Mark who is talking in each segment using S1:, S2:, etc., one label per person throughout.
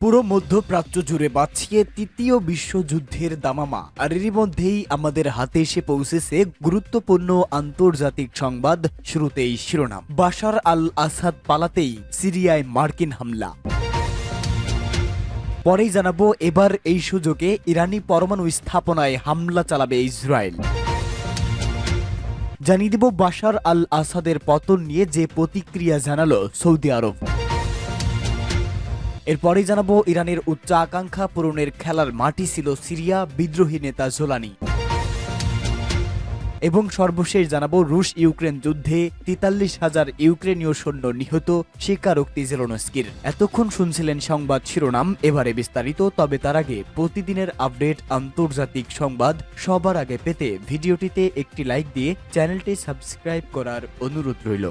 S1: পুরো মধ্যপ্রাচ্য জুড়ে বাঁচিয়ে তৃতীয় বিশ্বযুদ্ধের দামামা, আর এরই মধ্যেই আমাদের হাতে এসে পৌঁছেছে গুরুত্বপূর্ণ আন্তর্জাতিক সংবাদ। শুরুতেই শিরোনাম, বাশার আল আসাদ পালাতেই সিরিয়ায় মার্কিন হামলা। পরেই জানাবো এবার এই সুযোগে ইরানি পরমাণু স্থাপনায় হামলা চালাবে ইসরায়েল। জানিয়ে দিব বাশার আল আসাদের পতন নিয়ে যে প্রতিক্রিয়া জানালো সৌদি আরব। এরপরেই জানাবো ইরানের উচ্চ আকাঙ্ক্ষা পূরণের খেলার মাটি ছিল সিরিয়া, বিদ্রোহী নেতা জোলানি। এবং সর্বশেষ জানাবো রুশ ইউক্রেন যুদ্ধে ৪৩,০০০ ইউক্রেনীয় সৈন্য নিহত, স্বীকারোক্তি জেলেনস্কির। এতক্ষণ শুনছিলেন সংবাদ শিরোনাম, এবারে বিস্তারিত। তবে তার আগে প্রতিদিনের আপডেট আন্তর্জাতিক সংবাদ সবার আগে পেতে ভিডিওটিতে একটি লাইক দিয়ে চ্যানেলটি সাবস্ক্রাইব করার অনুরোধ রইল।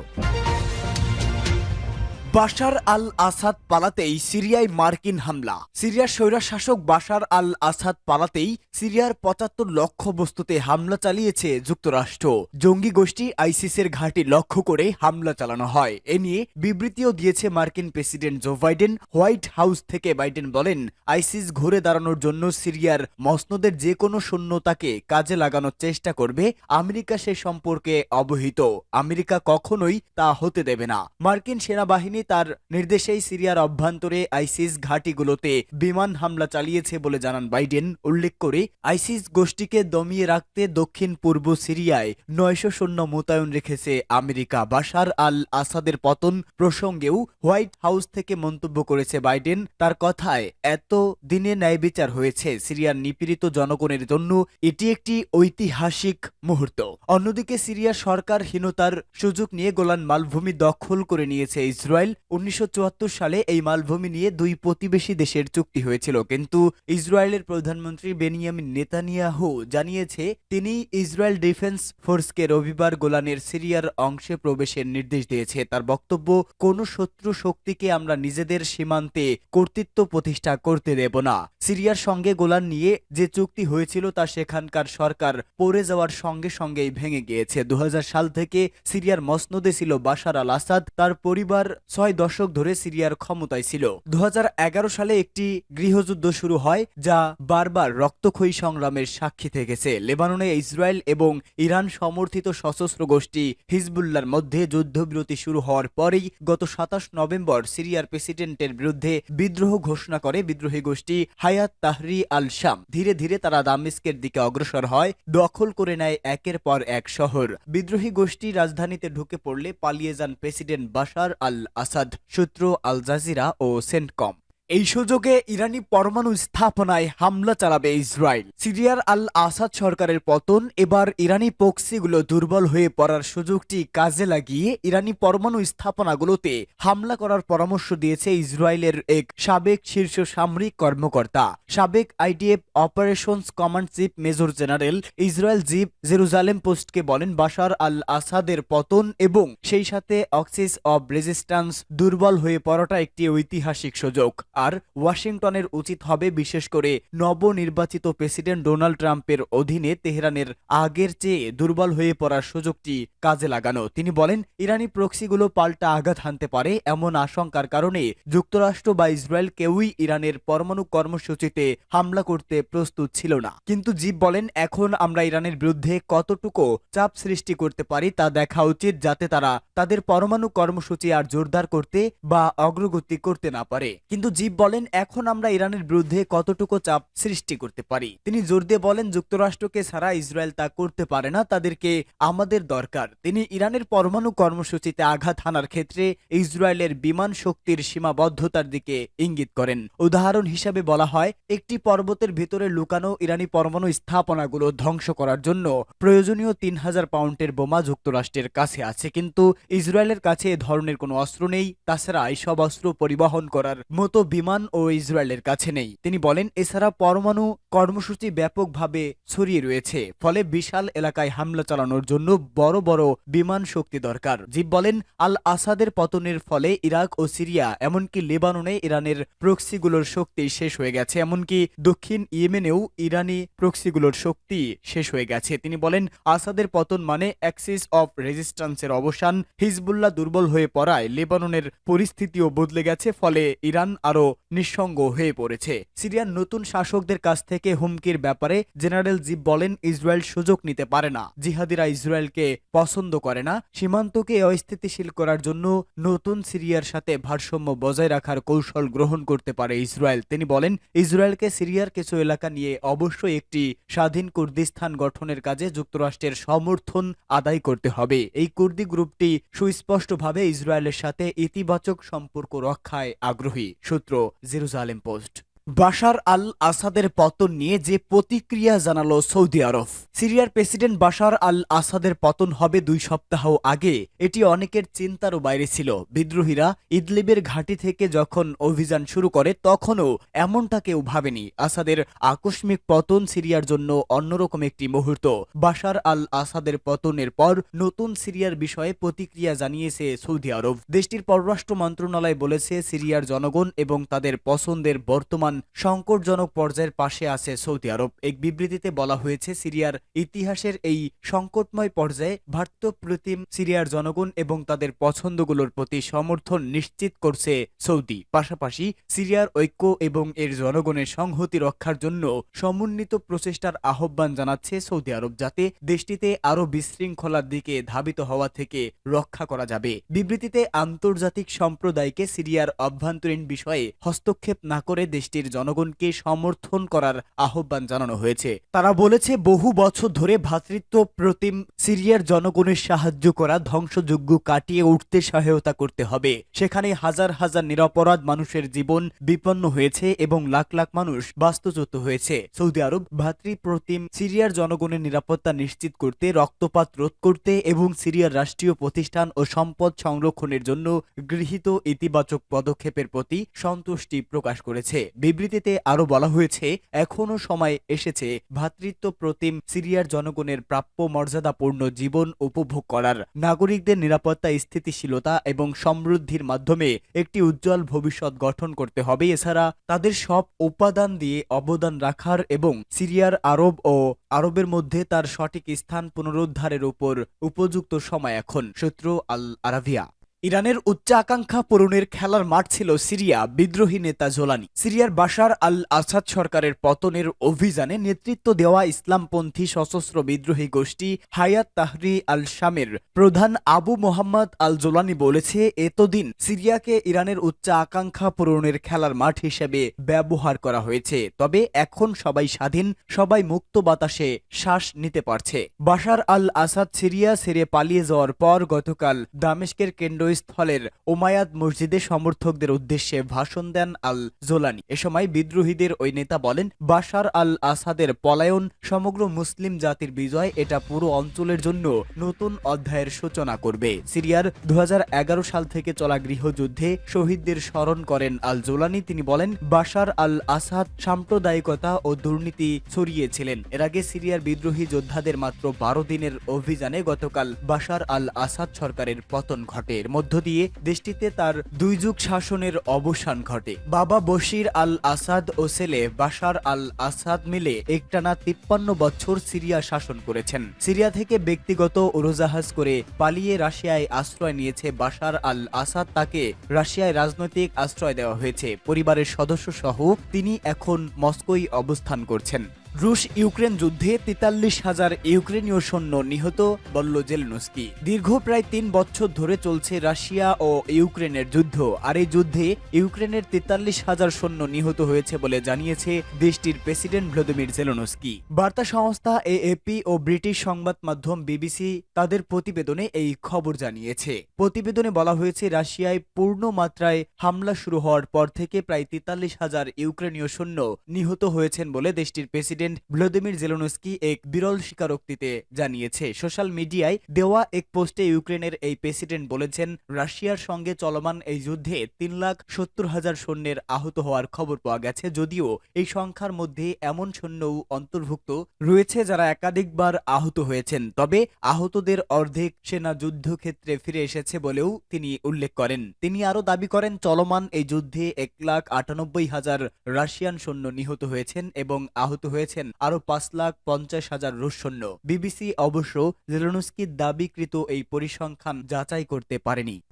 S1: বাশার আল আসাদ পালাতেই সিরিয়ায় মার্কিন হামলা। সিরিয়ার স্বৈরশাসক বাশার আল আসাদ পালাতেই সিরিয়ার ৭৫ লক্ষ্যবস্তুতে হামলা চালিয়েছে যুক্তরাষ্ট্র। জঙ্গি গোষ্ঠী আইসিসের ঘাঁটি লক্ষ্য করে হামলা চালানো হয়। এ নিয়ে বিবৃতিও দিয়েছে মার্কিন president Joe Biden. White House থেকে বাইডেন বলেন, আইসিস ঘুরে দাঁড়ানোর জন্য সিরিয়ার মসনদের যে কোনো সৈন্যতাকে কাজে লাগানোর চেষ্টা করবে। আমেরিকা সে সম্পর্কে অবহিত। আমেরিকা কখনোই তা হতে দেবে না। মার্কিন সেনাবাহিনী তার নির্দেশেই সিরিয়ার অভ্যন্তরে আইসিস ঘাঁটিগুলোতে বিমান হামলা চালিয়েছে বলে জানান বাইডেন। উল্লেখ করে আইসিস গোষ্ঠীকে দমিয়ে রাখতে দক্ষিণ পূর্ব সিরিয়ায় ৯০০ সৈন্য মোতায়েন রেখেছে আমেরিকা। বাশার আল আসাদের পতন প্রসঙ্গেও হোয়াইট হাউস থেকে মন্তব্য করেছে বাইডেন। তার কথায়, এত দিনে ন্যায় বিচার হয়েছে। সিরিয়ার নিপীড়িত জনগণের জন্য এটি একটি ঐতিহাসিক মুহূর্ত। অন্যদিকে সিরিয়ার সরকারহীনতার সুযোগ নিয়ে গোলান মালভূমি দখল করে নিয়েছে ইসরায়েল। ১৯৭৪ সালে এই মালভূমি নিয়ে দুই প্রতিবেশী দেশের চুক্তি হয়েছিল, কিন্তু ইসরায়েলের প্রধানমন্ত্রী বেনিয়ামিন নেতানিয়াহু জানিয়েছে তিনি ইসরায়েল ডিফেন্স ফোর্সকে রবিবার গোলানের সিরিয়ার অংশে প্রবেশের নির্দেশ দিয়েছে। তার বক্তব্য, কোনো শত্রু শক্তিকে আমরা নিজেদের সীমান্তে কর্তৃত্ব প্রতিষ্ঠা করতে দেব না। সিরিয়ার সঙ্গে গোলান নিয়ে যে চুক্তি হয়েছিল তা সেখানকার সরকার পড়ে যাওয়ার সঙ্গে সঙ্গেই ভেঙে গিয়েছে। ২০০০ সাল থেকে সিরিয়ার মসনদে ছিল বাশার আল আসাদ। তার পরিবার ৬ দশক ধরে সিরিয়ার ক্ষমতায় ছিল। ২০১১ সালে একটি গৃহযুদ্ধ শুরু হয়, যা বারবার রক্তক্ষয়ী সংগ্রামের সাক্ষী থেকেছে। লেবাননে ইসরায়েল এবং ইরান সমর্থিত সশস্ত্র গোষ্ঠী হিজবুল্লাহর মধ্যে যুদ্ধবিরতি শুরু হওয়ার পরেই গত ২৭ নভেম্বর সিরিয়ার প্রেসিডেন্টের বিরুদ্ধে বিদ্রোহ ঘোষণা করে বিদ্রোহী গোষ্ঠী হায়াত তাহরি আল শাম। ধীরে ধীরে তারা দামেস্কের দিকে অগ্রসর হয়, দখল করে নেয় একের পর এক শহর। বিদ্রোহী গোষ্ঠী রাজধানীতে ঢুকে পড়লে পালিয়ে যান প্রেসিডেন্ট বাশার আল আসাদ। সূত্র আল জাজিরা ও সেন্টকম। এই সুযোগে ইরানি পরমাণু স্থাপনায় হামলা চালাবে ইসরায়েল। সিরিয়ার আল আসাদ সরকারের পতন, এবার ইরানি প্রক্সিগুলো দুর্বল হয়ে পড়ার সুযোগটি কাজে লাগিয়ে ইরানি পরমাণু স্থাপনাগুলোতে হামলা করার পরামর্শ দিয়েছে ইসরায়েলের এক সাবেক শীর্ষ সামরিক কর্মকর্তা। সাবেক IDF operations command chief major general Israel জিব জেরুজালেম পোস্টকে বলেন, বাশার আল আসাদের পতন এবং সেই সাথে অক্সিস অব রেজিস্ট্যান্স দুর্বল হয়ে পড়াটা একটি ঐতিহাসিক সুযোগ। আর ওয়াশিংটনের উচিত হবে বিশেষ করে নবনির্বাচিত প্রেসিডেন্ট ডোনাল্ড ট্রাম্পের অধীনে তেহরানের আগের চেয়ে দুর্বল হয়ে পড়ার সুযোগটি কাজে লাগানো। তিনি বলেন, ইরানি প্রক্সিগুলো পাল্টা আঘাত হানতে পারে এমন আশঙ্কার কারণে যুক্তরাষ্ট্র বা ইসরায়েল কেউই ইরানের পরমাণু কর্মসূচিতে হামলা করতে প্রস্তুত ছিল না। কিন্তু জিব বলেন, এখন আমরা ইরানের বিরুদ্ধে কতটুকু চাপ সৃষ্টি করতে পারি তা দেখা উচিত, যাতে তারা তাদের পরমাণু কর্মসূচি আর জোরদার করতে বা অগ্রগতি করতে না পারে। কিন্তু জিব বলেন, এখন আমরা ইরানের বিরুদ্ধে কতটুকু চাপ সৃষ্টি করতে পারি। তিনি জোর দিয়ে বলেন, যুক্তরাষ্ট্রকে ছাড়া ইসরায়েল তা করতে পারে না, তাদেরকে আমাদের দরকার। তিনি ইরানের পরমাণু কর্মসূচিতে আঘাত হানার ক্ষেত্রে ইসরায়েলের বিমান শক্তির সীমাবদ্ধতার দিকে ইঙ্গিত করেন। উদাহরণ হিসাবে বলা হয়, একটি পর্বতের ভিতরে লুকানো ইরানি পরমাণু স্থাপনাগুলো ধ্বংস করার জন্য প্রয়োজনীয় ৩,০০০ পাউন্ডের বোমা যুক্তরাষ্ট্রের কাছে আছে, কিন্তু ইসরায়েলের কাছে এ ধরনের কোনো অস্ত্র নেই। তাছাড়া এইসব অস্ত্র পরিবহন করার মতো বিমান ও ইসরায়েলের কাছে নেই। তিনি বলেন, এছাড়া পরমাণু কর্মসূচি ব্যাপকভাবে ছড়িয়ে রয়েছে, ফলে বিশাল এলাকায় হামলা চালানোর জন্য বড় বড় বিমান শক্তি দরকার। জিব বলেন, আল আসাদের পতনের ফলে ইরাক ও সিরিয়া এমনকি লেবাননে ইরানের প্রক্সিগুলোর শক্তি শেষ হয়ে গেছে, এমনকি দক্ষিণ ইয়েমেনেও ইরানি প্রক্সিগুলোর শক্তি শেষ হয়ে গেছে। তিনি বলেন, আসাদের পতন মানে অ্যাক্সিস অফ রেজিস্ট্যান্সের অবসান। হিজবুল্লাহ দুর্বল হয়ে পড়ায় লেবাননের পরিস্থিতিও বদলে গেছে, ফলে ইরান আরও নিঃসঙ্গ হয়ে পড়েছে। সিরিয়ার নতুন শাসকদের কাছ থেকে হুমকির ব্যাপারে জেনারেল জিব বলেন, ইসরায়েল সুযোগ নিতে পারে না। জিহাদিরা ইসরায়েলকে পছন্দ করে না। সীমান্তকে অস্থিতিশীল করার জন্য নতুন সিরিয়ার সাথে ভারসাম্য বজায় রাখার কৌশল গ্রহণ করতে পারে ইসরায়েল। তিনি বলেন, ইসরায়েলকে সিরিয়ার কিছু এলাকা নিয়ে অবশ্যই একটি স্বাধীন কুর্দিস্তান গঠনের কাজে যুক্তরাষ্ট্রের সমর্থন আদায় করতে হবে। এই কুর্দি গ্রুপটি সুস্পষ্টভাবে ইসরায়েলের সাথে ইতিবাচক সম্পর্ক রক্ষায় আগ্রহী। সূত্র জেরুজালেম পোস্ট। বাশার আল আসাদের পতন নিয়ে যে প্রতিক্রিয়া জানালো সৌদি আরব। সিরিয়ার প্রেসিডেন্ট বাশার আল আসাদের পতন হবে 2 সপ্তাহ আগে এটি অনেকের চিন্তারও বাইরে ছিল। বিদ্রোহীরা ইদলিবের ঘাঁটি থেকে যখন অভিযান শুরু করে তখনও এমনটা কেউ ভাবেনি। আসাদের আকস্মিক পতন সিরিয়ার জন্য অন্যরকম একটি মুহূর্ত। বাশার আল আসাদের পতনের পর নতুন সিরিয়ার বিষয়ে প্রতিক্রিয়া জানিয়েছে সৌদি আরব। দেশটির পররাষ্ট্র মন্ত্রণালয় বলেছে, সিরিয়ার জনগণ এবং তাদের পছন্দের বর্তমান সংকটজনক পর্যায়ের পাশে আছে সৌদি আরব। এক বিবৃতিতে বলা হয়েছে, সিরিয়ার ইতিহাসের এই সংকটময় পর্যায়ে ভ্রাতৃপ্রতিম সিরিয়ার জনগণ এবং তাদের পছন্দগুলোর প্রতি সমর্থন নিশ্চিত করছে সৌদি। পাশাপাশি সিরিয়ার ঐক্য এবং এর জনগণের সংহতি রক্ষার জন্য সমন্বিত প্রচেষ্টার আহ্বান জানাচ্ছে সৌদি আরব, যাতে দেশটিতে আরও বিশৃঙ্খলার দিকে ধাবিত হওয়া থেকে রক্ষা করা যাবে। বিবৃতিতে আন্তর্জাতিক সম্প্রদায়কে সিরিয়ার অভ্যন্তরীণ বিষয়ে হস্তক্ষেপ না করে দেশটির জনগণকে সমর্থন করার আহ্বান জানানো হয়েছে। তারা বলেছে, বহু বছর ধরে ভ্রাতৃত্ব প্রতিম সিরিয়ার জনগণের সাহায্য করা, ধ্বংসযজ্ঞ কাটিয়ে উঠতে সহায়তা করতে হবে। সেখানে হাজার হাজার নিরপরাধ মানুষের জীবন বিপন্ন হয়েছে এবং লাখ লাখ মানুষ বাস্তুচ্যুত হয়েছে। সৌদি আরব ভ্রাতৃপ্রতিম সিরিয়ার জনগণের নিরাপত্তা নিশ্চিত করতে, রক্তপাত রোধ করতে এবং সিরিয়ার রাষ্ট্রীয় প্রতিষ্ঠান ও সম্পদ সংরক্ষণের জন্য গৃহীত ইতিবাচক পদক্ষেপের প্রতি সন্তুষ্টি প্রকাশ করেছে। বিবৃতিতে আরো বলা হয়েছে, এখনো সময় এসেছে ভ্রাতৃত্ব প্রতিম সিরিয়ার জনগণের প্রাপ্য মর্যাদাপূর্ণ জীবন উপভোগ করার। নাগরিকদের নিরাপত্তা, স্থিতিশীলতা এবং সমৃদ্ধির মাধ্যমে একটি উজ্জ্বল ভবিষ্যৎ গঠন করতে হবে। এছাড়া তাদের সব উপাদান দিয়ে অবদান রাখার এবং সিরিয়ার আরব ও আরবের মধ্যে তার সঠিক স্থান পুনরুদ্ধারের উপর উপযুক্ত সময় এখন। সূত্র আল আরাবিয়া। ইরানের উচ্চাকাঙ্ক্ষা পূরণের খেলার মাঠ ছিল সিরিয়া। বিদ্রোহী নেতা জোলানি। সিরিয়ার বাশার আল আসাদ সরকারের পতনের অভিযানে নেতৃত্ব দেওয়া ইসলামপন্থী সশস্ত্র বিদ্রোহী গোষ্ঠী হায়াত তাহরি আল শামের প্রধান আবু মোহাম্মদ আল জোলানি বলেছে, এতদিন সিরিয়াকে ইরানের উচ্চ আকাঙ্ক্ষা পূরণের খেলার মাঠ হিসেবে ব্যবহার করা হয়েছে, তবে এখন সবাই স্বাধীন, সবাই মুক্ত বাতাসে শ্বাস নিতে পারছে। বাশার আল আসাদ সিরিয়া ছেড়ে পালিয়ে যাওয়ার পর গতকাল দামেস্কের কেন্দ্রস্থলের ওমায়াদ মসজিদে সমর্থকদের উদ্দেশ্যে ভাষণ দেন আল জোলানি। এ সময় বিদ্রোহীদের ওই নেতা বলেন, বাশার আল আসাদের পলায়ন সমগ্র মুসলিম জাতির বিজয়। এটা পুরো অঞ্চলের জন্য নতুন অধ্যায়ের সূচনা করবে। সিরিয়ার 2011 সাল থেকে চলা গৃহযুদ্ধে শহীদদের স্মরণ করেন আল জোলানি। তিনি বলেন, বাশার আল আসাদ সাম্প্রদায়িকতা ও দুর্নীতি ছড়িয়েছিলেন। এর আগে সিরিয়ার বিদ্রোহী যোদ্ধাদের মাত্র 12 দিনের অভিযানে গতকাল বাশার আল আসাদ সরকারের পতন ঘটে। এর মধ্য দিয়ে দেশটিতে তার 2 যুগ শাসনের অবসান ঘটে। বাবা বশির আল আসাদ ও ছেলে বাশার আল আসাদ মিলে একটানা 53 বছর সিরিয়া শাসন করেছেন। সিরিয়া থেকে ব্যক্তিগত উড়োজাহাজ করে পালিয়ে রাশিয়ায় আশ্রয় নিয়েছে বাশার আল আসাদ। তাকে রাশিয়ায় রাজনৈতিক আশ্রয় দেওয়া হয়েছে। পরিবারের সদস্য সহ তিনি এখন মস্কোয় অবস্থান করছেন। রুশ ইউক্রেন যুদ্ধে 43,000 ইউক্রেনীয় সৈন্য নিহত, বলল জেলেনস্কি। দীর্ঘ প্রায় 3 বছর ধরে চলছে রাশিয়া ও ইউক্রেনের যুদ্ধ। আর এই যুদ্ধে ইউক্রেনের 43,000 সৈন্য নিহত হয়েছে বলে জানিয়েছে দেশটির প্রেসিডেন্ট ভ্লাদিমির জেলেনস্কি। বার্তা সংস্থা এএপি ও ব্রিটিশ সংবাদ মাধ্যম বিবিসি তাদের প্রতিবেদনে এই খবর জানিয়েছে। প্রতিবেদনে বলা হয়েছে, রাশিয়ায় পূর্ণ মাত্রায় হামলা শুরু হওয়ার পর থেকে প্রায় 43,000 ইউক্রেনীয় সৈন্য নিহত হয়েছেন বলে দেশটির প্রেসিডেন্ট ভ্লাদিমির জেলেনস্কি এক বিরল স্বীকারোক্তিতে জানিয়েছে। সোশ্যাল মিডিয়ায় দেওয়া এক পোস্টে ইউক্রেনের এই প্রেসিডেন্ট বলেছেন, রাশিয়ার সঙ্গে চলমান এই যুদ্ধে 3,70,000 সৈন্যের আহত হওয়ার খবর পাওয়া গেছে। যদিও এই সংখ্যার মধ্যে এমন সৈন্যও অন্তর্ভুক্ত রয়েছে যারা একাধিকবার আহত হয়েছেন, তবে আহতদের অর্ধেক সেনা যুদ্ধক্ষেত্রে ফিরে এসেছে বলেও তিনি উল্লেখ করেন। তিনি আরও দাবি করেন, চলমান এই যুদ্ধে 1,98,000 রাশিয়ান সৈন্য নিহত হয়েছেন এবং আহত হয়েছেন আরো 5,50,000 রুশ সৈন্য। বিবিসি অবশ্য জেলেনস্কির দাবিকৃত এই পরিসংখ্যান যাচাই করতে পারেনি।